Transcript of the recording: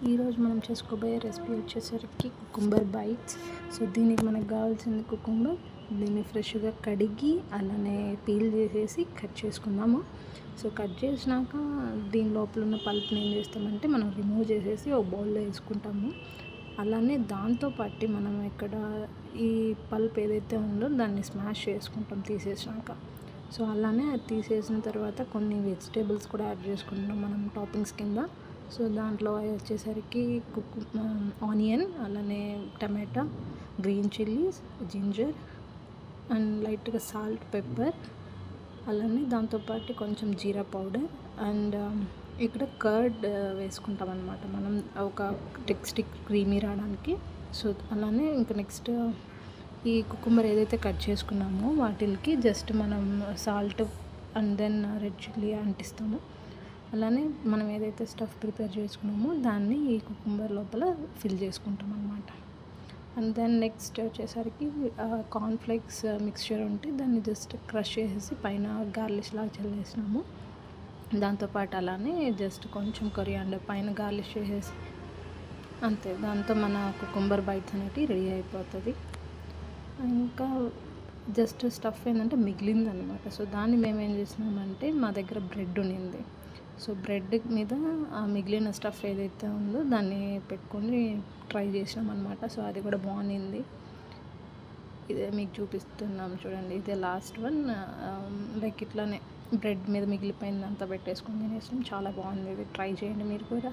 ఈరోజు మనం చేసుకోబోయే రెసిపీ వచ్చేసరికి కుకుంబర్ బైట్స్. సో దీనికి మనకు కావాల్సింది కుకుంబర్. దీన్ని ఫ్రెష్గా కడిగి అలానే పీల్ చేసేసి కట్ చేసుకుందాము. సో కట్ చేసినాక దీని లోపల ఉన్న పల్ప్ని ఏం చేస్తామంటే మనం రిమూవ్ చేసేసి ఒక బౌల్లో వేసుకుంటాము. అలానే దాంతోపాటు మనం ఇక్కడ ఈ పల్ప్ ఏదైతే ఉందో దాన్ని స్మాష్ చేసుకుంటాం తీసేసినాక. సో అలానే అది తీసేసిన తర్వాత కొన్ని వెజిటేబుల్స్ కూడా యాడ్ చేసుకుంటాం మనం టాపింగ్స్ కింద. సో దాంట్లో వచ్చేసరికి ఆనియన్, అలానే టమాటా, గ్రీన్ చిల్లీస్, జింజర్ అండ్ లైట్గా సాల్ట్, పెప్పర్, అలానే దాంతోపాటు కొంచెం జీరా పౌడర్ అండ్ ఇక్కడ కర్డ్ వేసుకుంటాం అన్నమాట మనం ఒక టెక్స్టిక్ క్రీమీ రావడానికి. సో అలానే ఇంకా నెక్స్ట్ ఈ కుకుంబర్ ఏదైతే కట్ చేసుకున్నామో వాటికి జస్ట్ మనం salt and then red chilli అంటిస్తాము. అలానే మనం ఏదైతే స్టఫ్ ప్రిపేర్ చేసుకున్నామో దాన్ని ఈ కుకుంబర్ లోపల ఫిల్ చేసుకుంటాం అన్నమాట. అండ్ దెన్ నెక్స్ట్ వచ్చేసరికి కార్న్ఫ్లేక్స్ మిక్స్చర్ ఉంటే దాన్ని జస్ట్ క్రష్ చేసేసి పైన గార్లిష్ లాగా చల్లేసినాము. దాంతోపాటు అలానే జస్ట్ కొంచెం కొరియాండర్ పైన గార్లిష్ చేసేసి అంతే, దాంతో మన కుకుంబర్ బైట్స్ అనేవి రెడీ అయిపోతుంది. ఇంకా జస్ట్ స్టఫ్ ఏంటంటే మిగిలింది అనమాట. సో దాన్ని మేము ఏం చేసినామంటే మా దగ్గర బ్రెడ్ ఉండింది. సో బ్రెడ్ మీద ఆ మిగిలిన స్టఫ్ ఏదైతే ఉందో దాన్ని పెట్టుకొని ట్రై చేసినాం అనమాట. సో అది కూడా బాగుంది. ఇదే మీకు చూపిస్తున్నాం చూడండి, ఇదే లాస్ట్ వన్. లైక్ ఇట్లానే బ్రెడ్ మీద మిగిలిపోయిందంతా పెట్టేసుకొని తినేసాం. చాలా బాగుంది, ఇది ట్రై చేయండి మీరు కూడా.